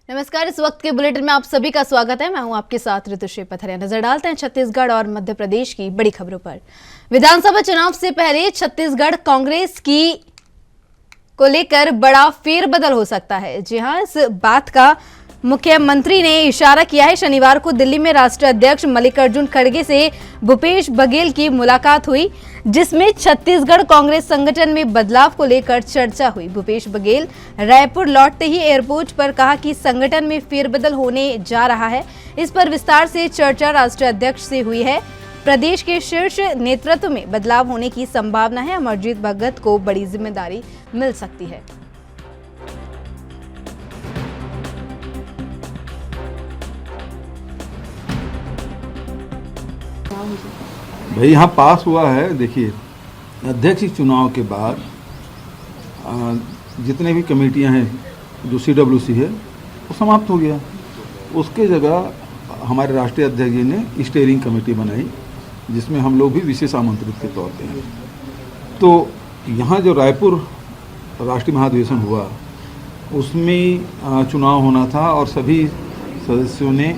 नमस्कार। इस वक्त के बुलेटिन में आप सभी का स्वागत है। मैं हूं आपके साथ ऋतुश्री पथरिया। नजर डालते हैं छत्तीसगढ़ और मध्य प्रदेश की बड़ी खबरों पर। विधानसभा चुनाव से पहले छत्तीसगढ़ कांग्रेस की को लेकर बड़ा फेरबदल हो सकता है। जी हां, इस बात का मुख्यमंत्री ने इशारा किया है। शनिवार को दिल्ली में राष्ट्रीय अध्यक्ष मल्लिकार्जुन खड़गे से भूपेश बघेल की मुलाकात हुई, जिसमें छत्तीसगढ़ कांग्रेस संगठन में बदलाव को लेकर चर्चा हुई। भूपेश बघेल रायपुर लौटते ही एयरपोर्ट पर कहा कि संगठन में फेरबदल होने जा रहा है। इस पर विस्तार से चर्चा राष्ट्रीय अध्यक्ष से हुई है। प्रदेश के शीर्ष नेतृत्व में बदलाव होने की संभावना है। अमरजीत भगत को बड़ी जिम्मेदारी मिल सकती है। भाई यहाँ पास हुआ है। देखिए, अध्यक्ष चुनाव के बाद जितने भी कमेटियाँ हैं जो CWC है वो समाप्त हो गया। उसके जगह हमारे राष्ट्रीय अध्यक्ष जी ने स्टीयरिंग कमेटी बनाई, जिसमें हम लोग भी विशेष आमंत्रित के तौर पे हैं। तो यहाँ जो रायपुर राष्ट्रीय महाधिवेशन हुआ उसमें चुनाव होना था और सभी सदस्यों ने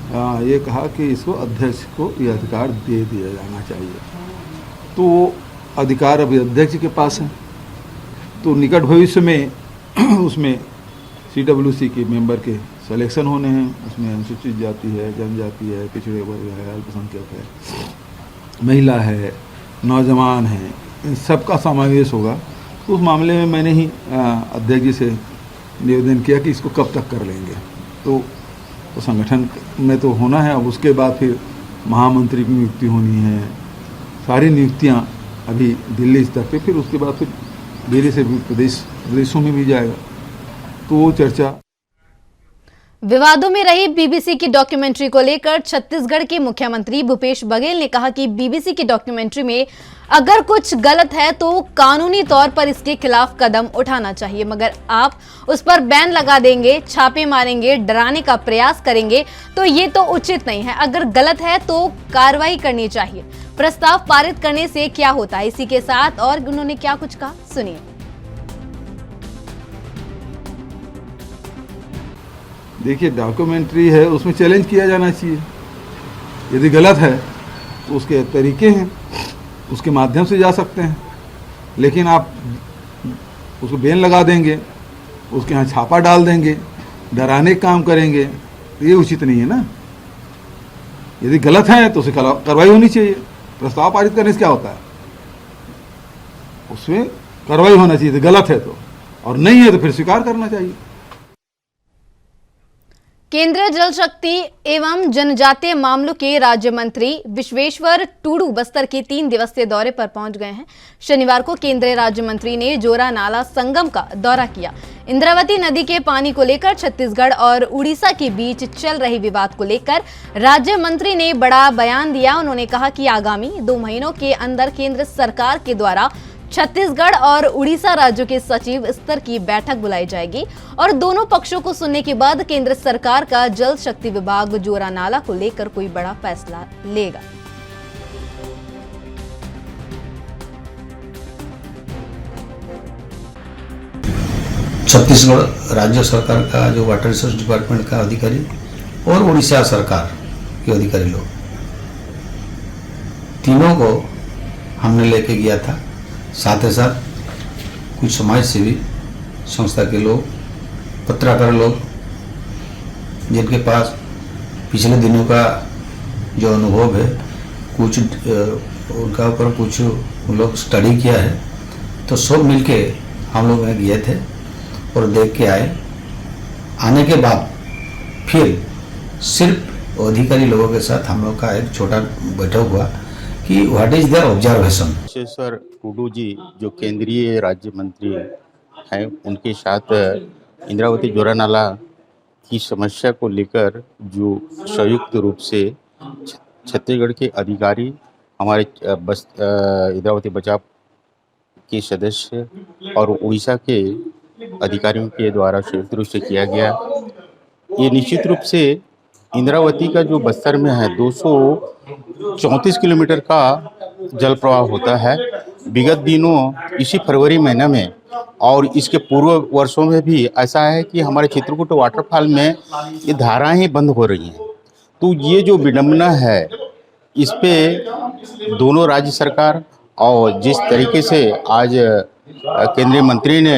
ये कहा कि इसको अध्यक्ष को ये अधिकार दे दिया जाना चाहिए। तो वो अधिकार अभी अध्यक्ष के पास है। तो निकट भविष्य में उसमें CWC के मेंबर के सिलेक्शन होने हैं। उसमें अनुसूचित जाति है, जनजाति है, पिछड़े वर्ग है, अल्पसंख्यक है, महिला है, नौजवान है, इन सब का समावेश होगा। तो उस मामले में मैंने ही अध्यक्ष जी से निवेदन किया कि इसको कब तक कर लेंगे। तो संगठन में तो होना है। अब उसके बाद फिर महामंत्री की नियुक्ति होनी है। सारी नियुक्तियां अभी दिल्ली स्तर पे, फिर उसके बाद फिर धीरे से प्रदेशों में भी जाएगा। तो वो चर्चा। विवादों में रही बीबीसी की डॉक्यूमेंट्री को लेकर छत्तीसगढ़ के मुख्यमंत्री भूपेश बघेल ने कहा कि बीबीसी की डॉक्यूमेंट्री में अगर कुछ गलत है तो कानूनी तौर पर इसके खिलाफ कदम उठाना चाहिए, मगर आप उस पर बैन लगा देंगे, छापे मारेंगे, डराने का प्रयास करेंगे तो ये तो उचित नहीं है। अगर गलत है तो कार्रवाई करनी चाहिए। प्रस्ताव पारित करने से क्या होता है, इसी के साथ और उन्होंने क्या कुछ कहा, सुनिए। देखिए, डॉक्यूमेंट्री है, उसमें चैलेंज किया जाना चाहिए। यदि गलत है तो उसके तरीके हैं, उसके माध्यम से जा सकते हैं। लेकिन आप उसको बैन लगा देंगे, उसके यहाँ छापा डाल देंगे, डराने का काम करेंगे, तो ये उचित नहीं है ना। यदि गलत है तो उसे कार्रवाई होनी चाहिए। प्रस्ताव पारित करने से क्या होता है, उसमें कार्रवाई होना चाहिए गलत है तो, और नहीं है तो फिर स्वीकार करना चाहिए। केंद्रीय जल शक्ति एवं जनजातीय मामलों के राज्य मंत्री विश्वेश्वर टूडू बस्तर के 3 दिवसीय दौरे पर पहुंच गए हैं। शनिवार को केंद्रीय राज्य मंत्री ने जोरा नाला संगम का दौरा किया। इंद्रावती नदी के पानी को लेकर छत्तीसगढ़ और उड़ीसा के बीच चल रहे विवाद को लेकर राज्य मंत्री ने बड़ा बयान दिया। उन्होंने कहा कि आगामी 2 महीनों के अंदर केंद्र सरकार के द्वारा छत्तीसगढ़ और उड़ीसा राज्यों के सचिव स्तर की बैठक बुलाई जाएगी और दोनों पक्षों को सुनने के बाद केंद्र सरकार का जल शक्ति विभाग जोरा नाला को लेकर कोई बड़ा फैसला लेगा। छत्तीसगढ़ राज्य सरकार का जो वाटर रिसोर्स डिपार्टमेंट का अधिकारी और उड़ीसा सरकार के अधिकारी लोग, तीनों को हमने लेके गया था। साथ ही साथ कुछ समाज सेवी संस्था के लोग, पत्रकार लोग, जिनके पास पिछले दिनों का जो अनुभव है, कुछ उनका ऊपर कुछ उन लोग स्टडी किया है। तो सब मिलके हम लोग गए थे और देख के आए। आने के बाद फिर सिर्फ अधिकारी लोगों के साथ हम लोग का एक छोटा बैठक हुआ कि what is their observation. Vishweshwar Tudu ji जो केंद्रीय राज्य मंत्री हैं, उनके साथ इंद्रावती जोरा नाला की समस्या को लेकर जो संयुक्त रूप से छत्तीसगढ़ के अधिकारी, हमारे इंद्रावती बचाव के सदस्य और उड़ीसा के अधिकारियों के द्वारा संयुक्त रूप से किया गया। ये निश्चित रूप से इंद्रावती का जो बस्तर में है 234 किलोमीटर का जल प्रवाह होता है। विगत दिनों इसी फरवरी महीने में और इसके पूर्व वर्षों में भी ऐसा है कि हमारे चित्रकूट वाटरफॉल में ये धाराएं ही बंद हो रही हैं। तो ये जो विडंबना है, इस पे दोनों राज्य सरकार और जिस तरीके से आज केंद्रीय मंत्री ने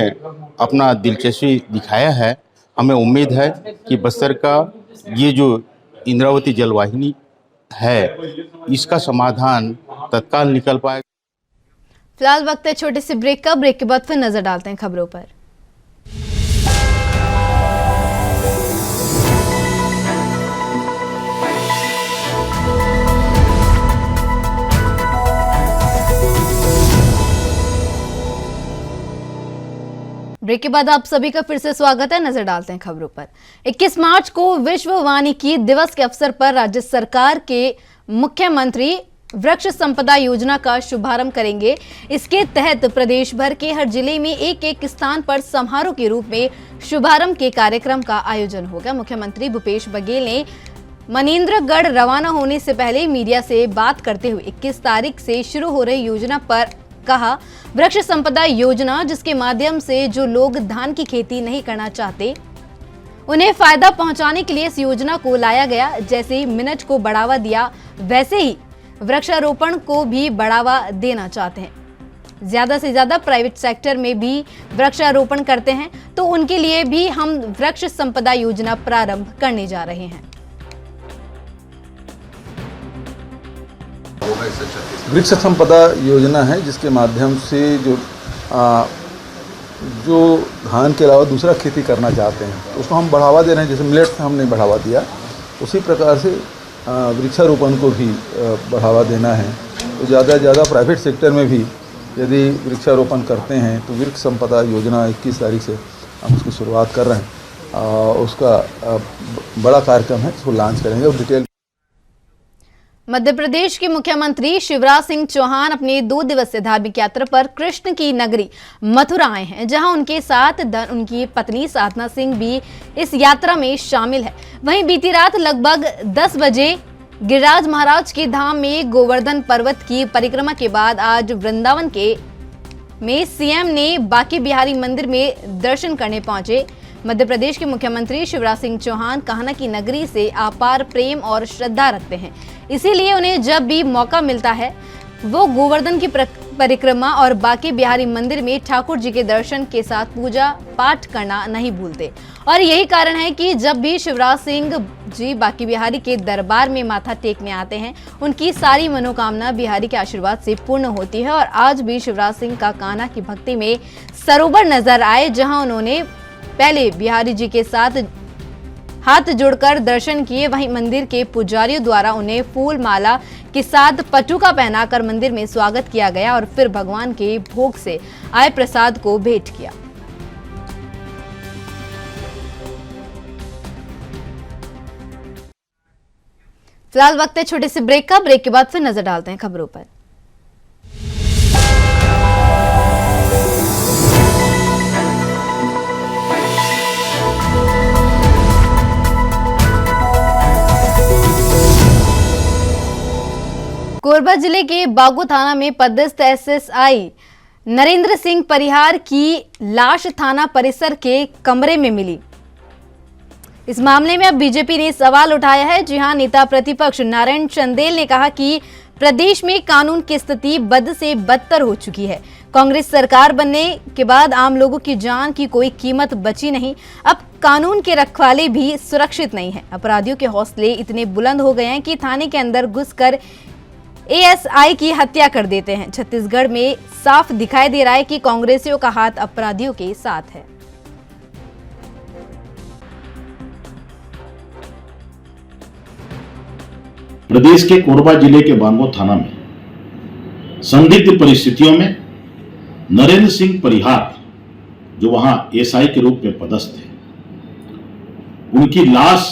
अपना दिलचस्पी दिखाया है, हमें उम्मीद है कि बस्तर का ये जो इंद्रावती जलवाहिनी है, इसका समाधान तत्काल निकल पाएगा। फिलहाल वक्त है छोटे से ब्रेक का। ब्रेक के बाद फिर नजर डालते हैं खबरों पर। ब्रेक के बाद आप सभी का फिर से स्वागत है। नजर डालते हैं खबरों पर। 21 मार्च को विश्व वानिकी दिवस के अवसर पर राज्य सरकार के मुख्यमंत्री वृक्ष संपदा योजना का शुभारंभ करेंगे। इसके तहत प्रदेश भर के हर जिले में एक एक स्थान पर समारोह के रूप में शुभारंभ के कार्यक्रम का आयोजन होगा। मुख्यमंत्री भूपेश बघेल ने मनेंद्रगढ़ रवाना होने से पहले मीडिया से बात करते हुए 21 तारीख से शुरू हो रही योजना पर कहा, वृक्ष संपदा योजना जिसके माध्यम से जो लोग धान की खेती नहीं करना चाहते उन्हें फायदा पहुंचाने के लिए इस योजना को लाया गया। जैसे ही मिनट को बढ़ावा दिया, वैसे ही वृक्षारोपण को भी बढ़ावा देना चाहते हैं। ज्यादा से ज्यादा प्राइवेट सेक्टर में भी वृक्षारोपण करते हैं, तो उनके लिए भी हम वृक्ष संपदा योजना प्रारंभ करने जा रहे हैं। वृक्ष संपदा योजना है जिसके माध्यम से जो धान के अलावा दूसरा खेती करना चाहते हैं तो उसको हम बढ़ावा दे रहे हैं। जैसे मिलेट से हमने बढ़ावा दिया, उसी प्रकार से वृक्षारोपण को भी बढ़ावा देना है। तो ज़्यादा से ज़्यादा प्राइवेट सेक्टर में भी यदि वृक्षारोपण करते हैं तो वृक्ष संपदा योजना 21 तारीख से हम उसकी शुरुआत कर रहे हैं। उसका बड़ा कार्यक्रम है, उसको लॉन्च करेंगे और डिटेल। मध्य प्रदेश के मुख्यमंत्री शिवराज सिंह चौहान अपनी 2 दिवसीय धार्मिक यात्रा पर कृष्ण की नगरी मथुरा आए हैं, जहां उनके साथ उनकी पत्नी साधना सिंह भी इस यात्रा में शामिल है। वहीं बीती रात लगभग 10 बजे गिरिराज महाराज के धाम में गोवर्धन पर्वत की परिक्रमा के बाद आज वृंदावन में सीएम ने बांके बिहारी मंदिर में दर्शन करने पहुंचे। मध्य प्रदेश के मुख्यमंत्री शिवराज सिंह चौहान कान्हा की नगरी से अपार प्रेम और श्रद्धा रखते हैं, इसीलिए उन्हें जब भी मौका मिलता है वो गोवर्धन की परिक्रमा और बांके बिहारी मंदिर में ठाकुर जी के दर्शन के साथ पूजा पाठ करना नहीं भूलते। और यही कारण है कि जब भी शिवराज सिंह जी बांके बिहारी के दरबार में माथा टेकने आते हैं, उनकी सारी मनोकामना बिहारी के आशीर्वाद से पूर्ण होती है। और आज भी शिवराज सिंह का कान्हा की भक्ति में सरोवर नजर आए, जहां उन्होंने पहले बिहारी जी के साथ हाथ जोड़कर दर्शन किए। वहीं मंदिर के पुजारियों द्वारा उन्हें फूल माला के साथ पटुका पहनाकर मंदिर में स्वागत किया गया और फिर भगवान के भोग से आए प्रसाद को भेंट किया। फिलहाल वक्त है छोटे से ब्रेक का। ब्रेक के बाद फिर नजर डालते हैं खबरों पर। कोरबा जिले के बागो थाना में पदस्थ एसएसआई नरेंद्र सिंह परिहार की लाश थाना परिसर के कमरे में मिली। इस मामले में अब बीजेपी ने सवाल उठाया है। जी हां, नेता प्रतिपक्ष नारायण चंदेल ने कहा कि प्रदेश में कानून की स्थिति बद से बदतर हो चुकी है। कांग्रेस सरकार बनने के बाद आम लोगों की जान की कोई कीमत बची नहीं। अब कानून के रखवाले भी सुरक्षित नहीं है। अपराधियों के हौसले इतने बुलंद हो गए हैं कि थाने के अंदर घुसकर एएसआई की हत्या कर देते हैं। छत्तीसगढ़ में साफ दिखाई दे रहा है कि कांग्रेसियों का हाथ अपराधियों के साथ है। प्रदेश के कोरबा जिले के बांगो थाना में संदिग्ध परिस्थितियों में नरेंद्र सिंह परिहार, जो वहां एएसआई के रूप में पदस्थ थे, उनकी लाश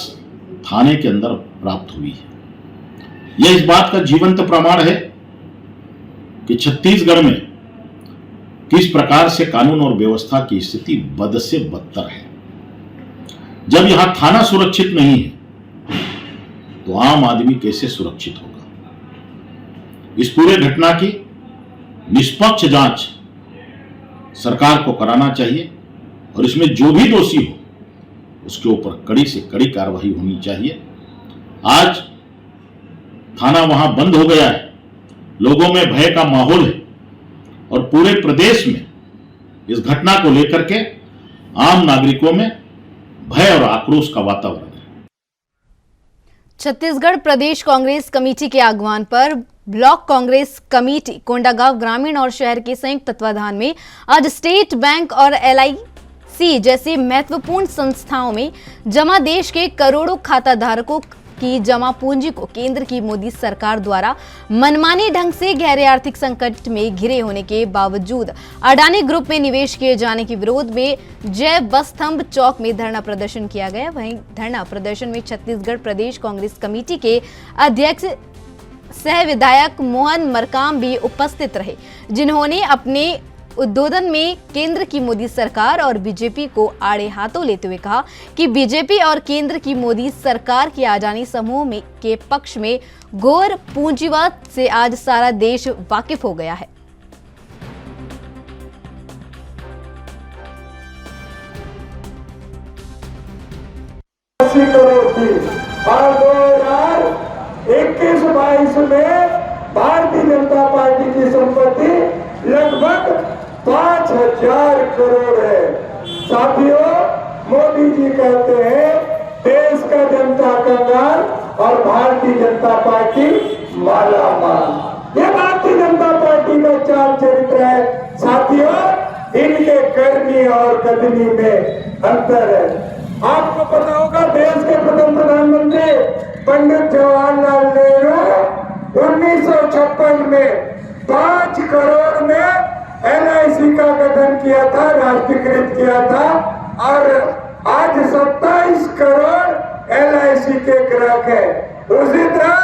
थाने के अंदर प्राप्त हुई है। यह इस बात का जीवंत प्रमाण है कि छत्तीसगढ़ में किस प्रकार से कानून और व्यवस्था की स्थिति बद से बदतर है। जब यहां थाना सुरक्षित नहीं है तो आम आदमी कैसे सुरक्षित होगा। इस पूरे घटना की निष्पक्ष जांच सरकार को कराना चाहिए और इसमें जो भी दोषी हो उसके ऊपर कड़ी से कड़ी कार्रवाई होनी चाहिए। आज थाना वहां बंद हो गया है, लोगों में भय का माहौल है और पूरे प्रदेश में इस घटना को लेकर के आम नागरिकों में भय और आक्रोश का वातावरण है। छत्तीसगढ़ प्रदेश कांग्रेस कमेटी के आह्वान पर ब्लॉक कांग्रेस कमेटी कोंडागांव ग्रामीण और शहर के संयुक्त तत्वाधान में आज स्टेट बैंक और LIC जैसी महत्वपूर्ण संस्थाओं में जमा देश के करोड़ों खाता धारकों की जमा पूंजी को केंद्र की मोदी सरकार द्वारा मनमाने ढंग से गहरे आर्थिक संकट में घिरे होने के बावजूद अडानी ग्रुप में निवेश किए जाने के विरोध में जय बस स्तंभ चौक में धरना प्रदर्शन किया गया। वहीं धरना प्रदर्शन में छत्तीसगढ़ प्रदेश कांग्रेस कमेटी के अध्यक्ष सह विधायक मोहन मरकाम भी उपस्थित रहे, जिन्होंने अपने उद्बोधन में केंद्र की मोदी सरकार और बीजेपी को आड़े हाथों लेते हुए कहा कि बीजेपी और केंद्र की मोदी सरकार के अडानी समूह में के पक्ष में घोर पूंजीवाद से आज सारा देश वाकिफ हो गया है। करोड़ थी और 2021-22 में भारतीय जनता पार्टी की संपत्ति लगभग 5,000 करोड़ है। साथियों, मोदी जी कहते हैं देश का जनता कंगाल और भारतीय जनता पार्टी माला माल। ये भारतीय जनता पार्टी का चार चरित्र है। साथियों, इनके करनी और कथनी में अंतर है। आपको पता होगा देश के प्रथम प्रधानमंत्री पंडित जवाहरलाल नेहरू 1956 में 5 करोड़ में LIC का गठन किया था, राष्ट्रीयकृत किया था और आज 27 करोड़ LIC के ग्राहक है। उसी तरह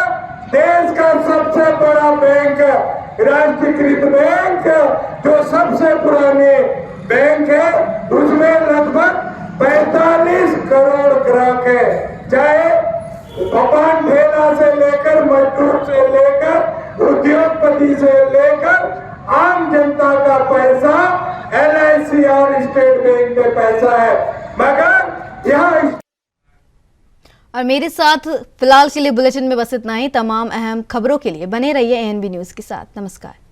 देश का सबसे बड़ा बैंक, राष्ट्रीयकृत बैंक, जो सबसे पुराने बैंक है, उसमें लगभग 45 करोड़ ग्राहक है। चाहे दुकान ठेला से लेकर, मजदूर से लेकर, उद्योगपति से लेकर आम जनता का पैसा LIC और स्टेट बैंक में पैसा है। मगर यहाँ और मेरे साथ फिलहाल के लिए बुलेटिन में बस इतना ही। तमाम अहम खबरों के लिए बने रहिए ANB न्यूज के साथ। नमस्कार।